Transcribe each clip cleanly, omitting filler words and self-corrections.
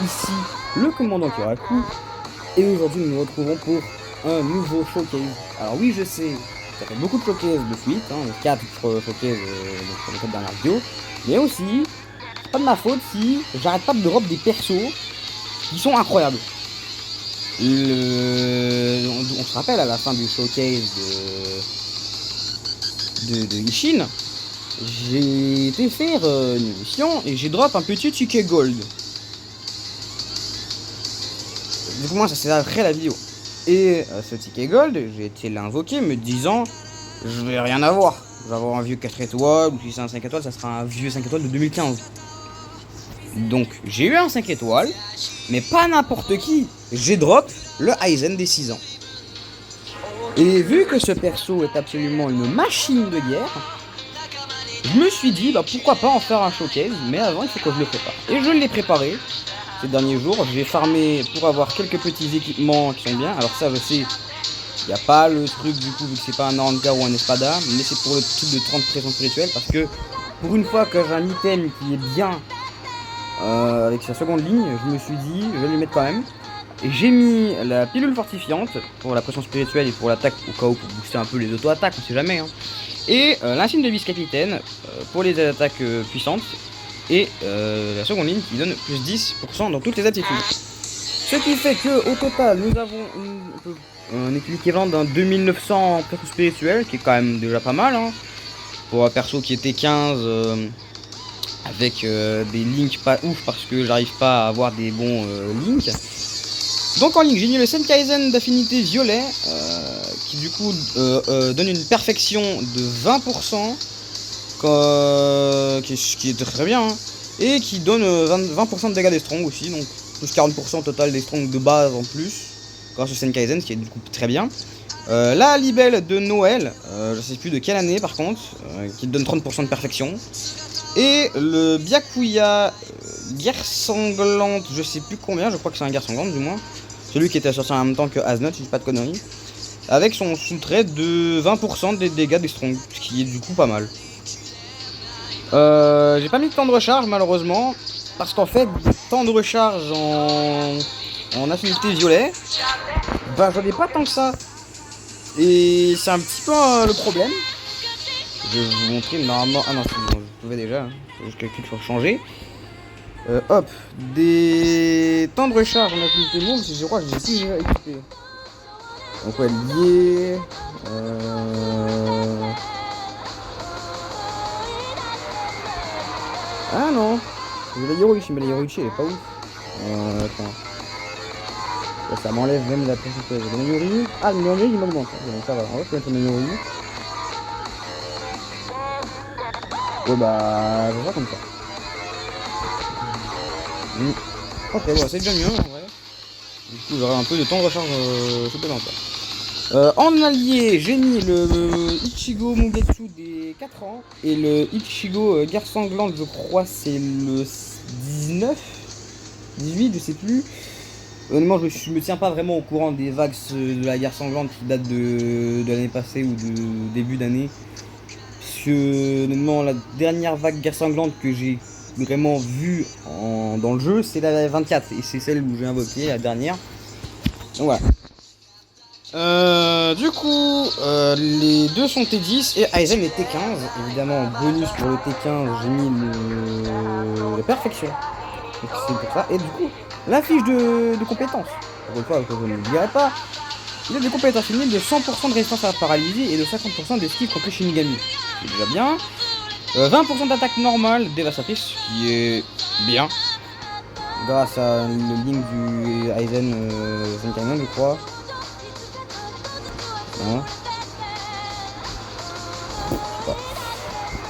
ici le commandant Kiraku, et aujourd'hui nous nous retrouvons pour un nouveau showcase. Alors oui, je sais, ça fait beaucoup de showcases de suite, hein, 4 showcases dans les 4 dernières vidéos, mais aussi, c'est pas de ma faute si j'arrête pas de drop des persos qui sont incroyables. On se rappelle à la fin du showcase de Ishin, j'ai été faire une mission et j'ai drop un petit ticket gold. Du coup moi ça c'est après la vidéo. Et ce ticket gold, j'ai été l'invoquer me disant je vais rien avoir. Je vais avoir un vieux 4 étoiles, ou si c'est un 5 étoiles, ça sera un vieux 5 étoiles de 2015. Donc j'ai eu un 5 étoiles, mais pas n'importe qui. J'ai drop le Aizen des 6 ans. Et vu que ce perso est absolument une machine de guerre, je me suis dit bah pourquoi pas en faire un showcase, mais avant il faut que je le prépare. Et je l'ai préparé ces derniers jours. J'ai farmé pour avoir quelques petits équipements qui sont bien. Alors ça je sais, il n'y a pas le truc du coup vu que c'est pas un Aranka ou un Espada, mais c'est pour le truc de 30 pression spirituelle parce que pour une fois que j'ai un item qui est bien avec sa seconde ligne, je me suis dit je vais lui mettre quand même. Et j'ai mis la pilule fortifiante pour la pression spirituelle et pour l'attaque au cas où pour booster un peu les auto-attaques, on sait jamais. Hein. Et l'insigne de vice-capitaine pour les attaques puissantes. Et la seconde ligne qui donne plus 10% dans toutes les attitudes. Ce qui fait que au total nous avons un équivalent d'un 2900 pression spirituelle qui est quand même déjà pas mal. Hein, pour un perso qui était 15 avec des links pas ouf parce que j'arrive pas à avoir des bons links. Donc en ligne, j'ai mis le Senkaizen d'affinité violet, qui du coup donne une perfection de 20%, qui est très bien, hein, et qui donne 20% de dégâts des strong aussi, donc plus 40% total des strong de base en plus, grâce au Senkaizen, ce qui est du coup très bien. La libelle de Noël, je sais plus de quelle année par contre, qui donne 30% de perfection. Et le Byakuya guerre sanglante, je sais plus combien, je crois que c'est un guerre sanglante du moins. Celui qui était sorti en même temps que Asnot, si je dis pas de conneries. Avec son sous-trait de 20% des dégâts des strong, ce qui est du coup pas mal. J'ai pas mis de temps de recharge malheureusement, parce qu'en fait, temps de recharge en affinité violet, bah j'en ai pas tant que ça. Et c'est un petit peu le problème. Je vais vous montrer normalement. Ah non, c'est bon, je pouvais déjà. Hein. Faut juste cliquer sur changer. Hop, des temps de recharge en affinité move, je crois que j'ai plus déjà équipé. Donc ouais, lié. Ah non, j'ai la Yoruichi, mais la Yoruichi elle est pas ouf. Attends. Là, ça m'enlève même la pourcentage de Mayuri. Ah, le Mayuri il m'augmente. Donc ça va, on va mettre le Mayuri. Ouais bah, je vais faire comme ça. Ok, bon, c'est déjà mieux en vrai. Du coup, j'aurai un peu de temps de recharge supplémentaire. En allié, j'ai mis le Ichigo Mugetsu des 4 ans et le Ichigo Guerre Sanglante, je crois, c'est le 19, 18, je sais plus. Honnêtement, je me tiens pas vraiment au courant des vagues de la Guerre Sanglante qui datent de l'année passée ou de début d'année. Parce que, honnêtement, la dernière vague Guerre Sanglante que j'ai vraiment vue dans le jeu, c'est la 24 et c'est celle où j'ai invoqué, la dernière. Donc voilà. Du coup, les deux sont T10 et Aizen est T15. Évidemment, en bonus pour le T15, j'ai mis la perfection. Donc c'est pour ça. Et du coup, la fiche de compétences. Pour une fois, je ne l'oublierai pas. Il a des compétences féminines de 100% de résistance à la paralysie et de 50% d'esquive contre les Shinigami. C'est déjà bien. 20% d'attaque normale dévastatrice, qui est bien. Grâce à le link du Aizen Zenkainen, je crois. Non. Je sais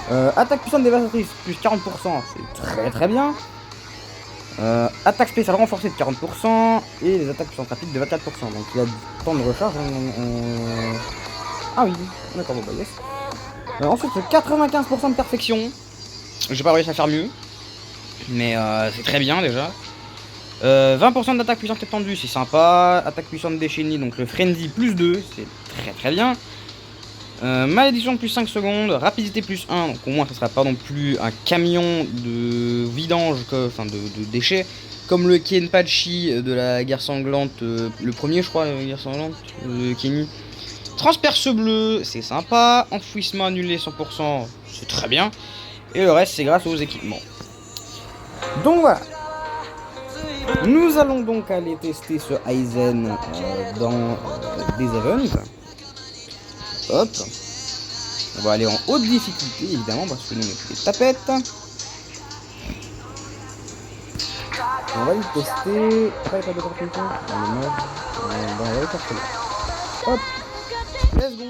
pas. Attaque puissante dévastatrice, plus 40%, c'est très très bien. Attaque spéciale renforcée de 40% et les attaques puissantes rapides de 24%. Donc il y a du temps de recharge. Ah oui, d'accord, bon bah yes. Ensuite, 95% de perfection. J'ai pas réussi à faire mieux, mais c'est très bien déjà. 20% d'attaque puissante étendue, c'est sympa. Attaque puissante déchaînée, donc le frenzy plus 2, c'est très très bien. Malédiction plus 5 secondes, rapidité plus 1, donc au moins ça sera pas non plus un camion de vidange, enfin de déchets, comme le Kenpachi de la guerre sanglante, le premier je crois, la guerre sanglante, Kenny. Transperce bleu, c'est sympa. Enfouissement annulé 100%, c'est très bien. Et le reste, c'est grâce aux équipements. Donc voilà. Nous allons donc aller tester ce Aizen dans des events. Hop. On va aller en haute difficulté, évidemment, parce que nous, on est des tapettes. On va le tester. Pas de opportunité. On va aller faire cela. Hop. Let's go.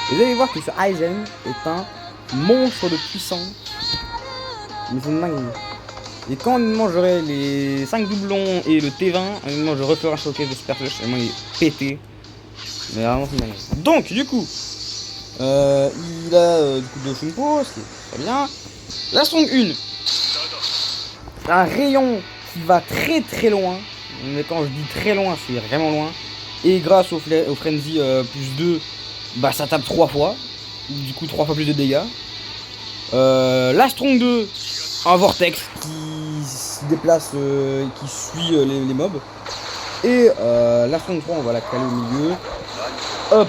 Vous allez voir que ce Aizen est un monstre de puissance. Mais c'est une dinguerie. Et quand j'aurai les 5 doublons et le T20, je referai un showcase de Super Flush. Et moi il est pété. Mais vraiment c'est une dinguerie. Donc du coup, il a du coup 2 Shumpo, ce qui est très bien. La Strong 1. Un rayon qui va très très loin. Mais quand je dis très loin, c'est vraiment loin. Et grâce au Frenzy plus 2, bah ça tape 3 fois. Du coup 3 fois plus de dégâts. La Strong 2, un vortex qui se déplace, qui suit les mobs. Et la Strong 3, on va la caler au milieu. Hop,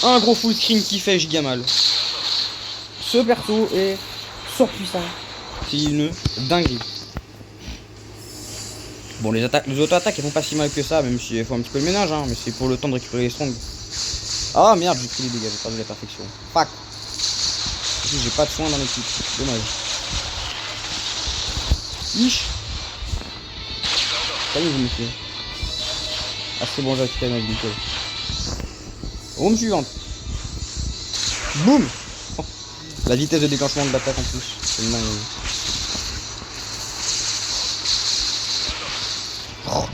un gros full screen qui fait giga mal. Ce perso est surpuissant. C'est une dinguerie. Bon, les auto-attaques elles font pas si mal que ça, même s'il faut un petit peu le ménage, hein, mais c'est pour le temps de récupérer les strongs. Ah merde, j'ai pris les dégâts, j'ai perdu la perfection. Fuck. J'ai pas de soin dans l'équipe, dommage. Ish. Salut vous monsieur. Ah c'est bon, j'ai récupéré ma vie, nickel. Room suivante. Boum. Oh. La vitesse de déclenchement de l'attaque en plus, c'est une dinguerie. Oh,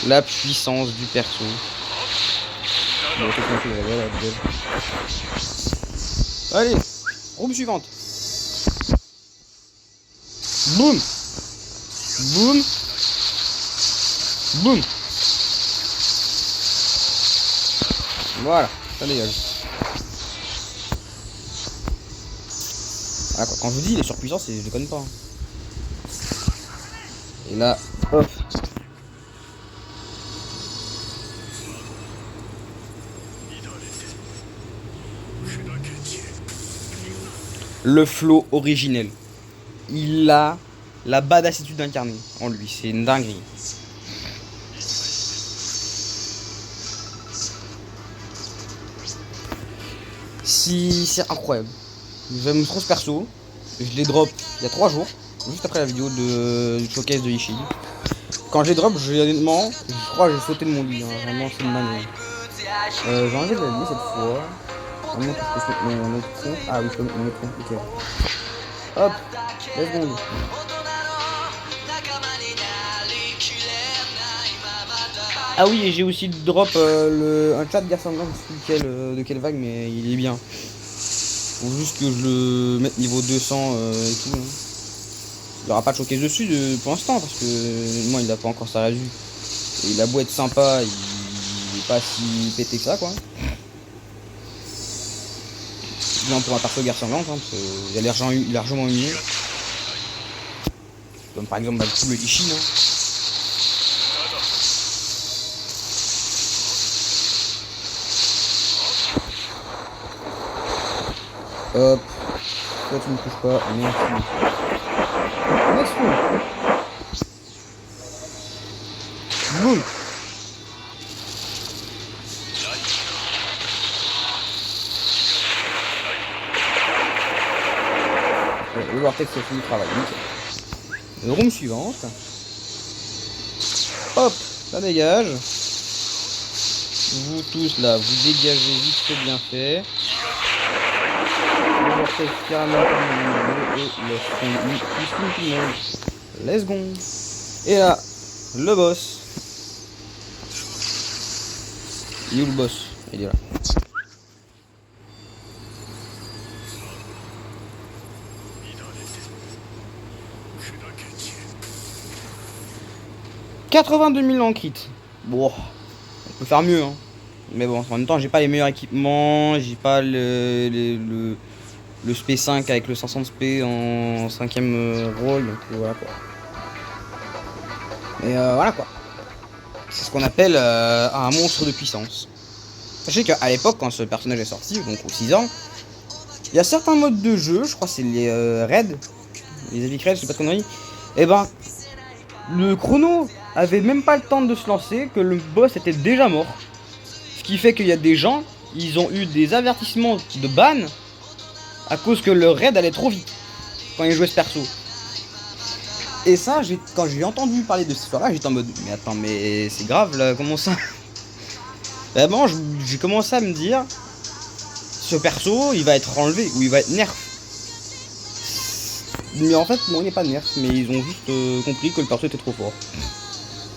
la puissance du perso. Bon, allez, room suivante. Boum. Boum. Boum. Voilà, ça dégage. Ah, quand je vous dis, il est surpuissant, je les connais pas. Hein. Et là, hop. Le flow originel. Il a la badassitude incarnée en lui, c'est une dinguerie. Si c'est incroyable. J'aime trop ce perso. Je l'ai drop il y a 3 jours, juste après la vidéo du showcase de Ishii. Quand j'ai drop, honnêtement, je crois que j'ai sauté de mon lit. Hein. Vraiment, c'est une dinguerie. J'ai enlevé de la vie cette fois. Vraiment, que je peux se mettre mon autre compte. Ah oui, je peux mettre mon autre compte, ok. Hop, 2 secondes. Ah oui, et j'ai aussi drop un chat de guerre sanglante, je sais plus de quelle vague, mais il est bien. Faut juste que je le mette niveau 200 et tout. Hein. Il n'y aura pas de showcase dessus pour l'instant, parce que moi il a pas encore sa résu. Et il a beau être sympa, il est pas si pété que ça quoi. Bien pour un perso guerre sanglante, hein, parce qu'il a largement mieux. Comme par exemple tout le Ishin. Hein. Hop, toi tu ne me touches pas, merci. Merci. Boum. Le vortex a fini le travail, nickel. Room suivante. Hop, ça dégage. Vous tous là, vous dégagez vite fait bien fait. Le vortex carrément et le let's go. Et là, le boss. Il est où le boss? Il est là. « 82 000 en crit. Bon, on peut faire mieux, hein. Mais bon, en même temps, j'ai pas les meilleurs équipements, j'ai pas le SP5 avec le 500 SP en 5ème rôle, donc voilà quoi. Et voilà quoi. C'est ce qu'on appelle un monstre de puissance. Sachez qu'à l'époque, quand ce personnage est sorti, donc aux 6 ans, il y a certains modes de jeu, je crois que c'est les raids, les Epic Raids, je sais pas de conneries, et ben, le chrono avait même pas le temps de se lancer, que le boss était déjà mort. Ce qui fait qu'il y a des gens, ils ont eu des avertissements de ban à cause que le raid allait trop vite quand ils jouaient ce perso. Et ça, quand j'ai entendu parler de cette histoire-là, j'étais en mode, mais attends, mais c'est grave là, comment ça? Vraiment, j'ai commencé à me dire, ce perso, il va être enlevé, ou il va être nerf. Mais en fait, non, il n'est pas nerf, mais ils ont juste compris que le perso était trop fort.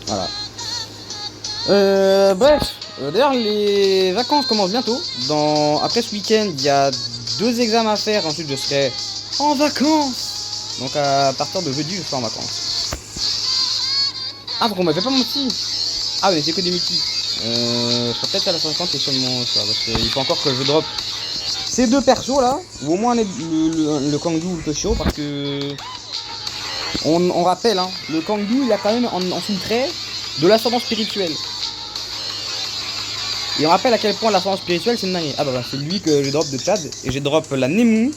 Voilà. Bref, d'ailleurs, les vacances commencent bientôt. Après ce week-end, il y a 2 examens à faire, ensuite je serai en vacances. Donc à partir de jeudi, je serai en vacances. Ah, pourquoi on m'a fait pas mon petit? Ah, mais c'est que des multis. Je serai peut-être à la 50 et seulement ça, parce qu'il faut encore que je drop ces 2 persos là, ou au moins le Kangdu ou le Toshiro, parce que on rappelle, hein, le Kangdu il a quand même en sous-trait de l'ascendant spirituel. Et on rappelle à quel point l'ascendant spirituel c'est une dinguerie. Ah bah c'est lui que j'ai drop de Chad, et j'ai drop la Nemu,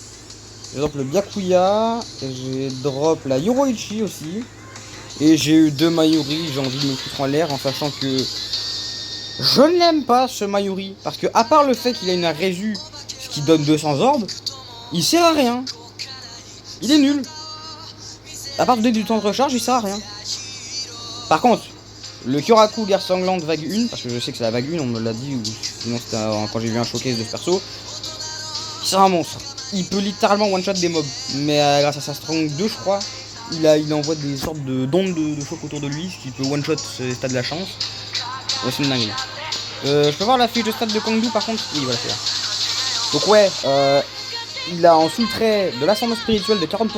j'ai drop le Byakuya, et j'ai drop la Yoroichi aussi. Et j'ai eu 2 Mayuri, j'ai envie de me foutre en l'air en sachant que je n'aime pas ce Mayuri. Parce que à part le fait qu'il a une résu qui donne 200 orbes, il sert à rien. Il est nul. À part donner du temps de recharge, il sert à rien. Par contre, le Kyoraku Guerre Sanglante vague 1, parce que je sais que c'est la vague 1, on me l'a dit, ou sinon c'était quand j'ai vu un showcase de ce perso, c'est un monstre. Il peut littéralement one-shot des mobs. Mais grâce à sa Strong 2, je crois, il envoie des sortes d'ondes de choc autour de lui, ce qui peut one-shot ce stade de la chance. Ouais, c'est une dinguerie. Je peux voir la fiche de stade de Kangdu par contre? Oui, voilà, c'est là. Donc ouais, il a en sous-trait de l'ascendant spirituel de 40%,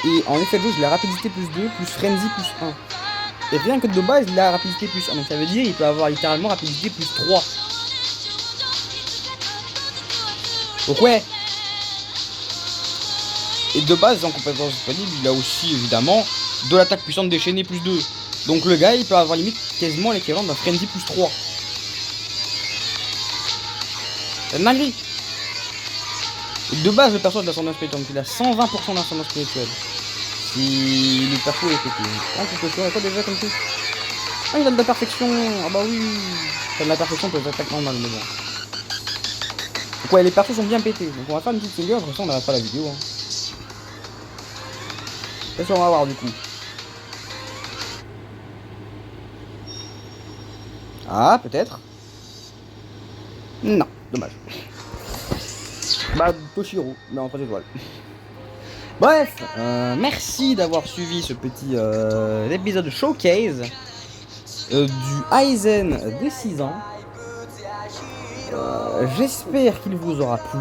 et en effet de jeu, il a rapidité plus 2, plus frenzy plus 1. Et rien que de base, il a rapidité plus 1, donc ça veut dire qu'il peut avoir littéralement rapidité plus 3. Donc ouais. Et de base, en compétence disponible, il a aussi évidemment de l'attaque puissante déchaînée plus 2. Donc le gars, il peut avoir limite quasiment l'équivalent d'un frenzy plus 3. C'est une dinguerie. Et de base, le perso de l'ascendant spirituel, donc il a 120% d'ascendant spirituel. Si le perso est pété. Ah, quelque chose, quoi déjà comme tout? Ah, il a de la perfection. Ah bah oui. Il a de la perfection pour les attaques normales, mais bon. Donc ouais, les persos sont bien pétés. Donc on va faire une petite finger, de toute façon on n'arrête pas la vidéo. Hein. Qu'est-ce qu'on va voir du coup? Ah, peut-être. Non, dommage. Bah, Toshiro, mais en 3 étoiles. Bref, merci d'avoir suivi ce petit épisode showcase du Aizen des 6 ans. J'espère qu'il vous aura plu.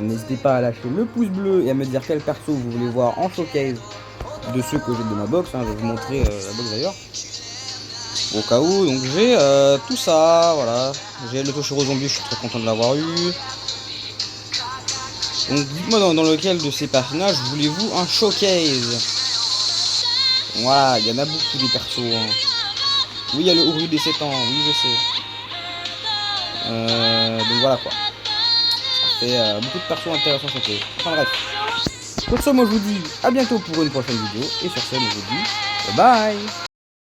N'hésitez pas à lâcher le pouce bleu et à me dire quel perso vous voulez voir en showcase de ceux que j'ai de ma box. Hein. Je vais vous montrer la box d'ailleurs. Au cas où, donc j'ai tout ça, voilà. J'ai le Toshiro Zombie, je suis très content de l'avoir eu. Donc dites-moi dans lequel de ces personnages voulez-vous un showcase. Voilà, il y en a beaucoup des persos. Hein. Oui, il y a le Uru des 7 ans, oui je sais. Donc voilà quoi. Ça fait beaucoup de persos intéressants showcase. Enfin bref. Pour ce, moi je vous dis à bientôt pour une prochaine vidéo. Et sur ce, moi je vous dis bye bye.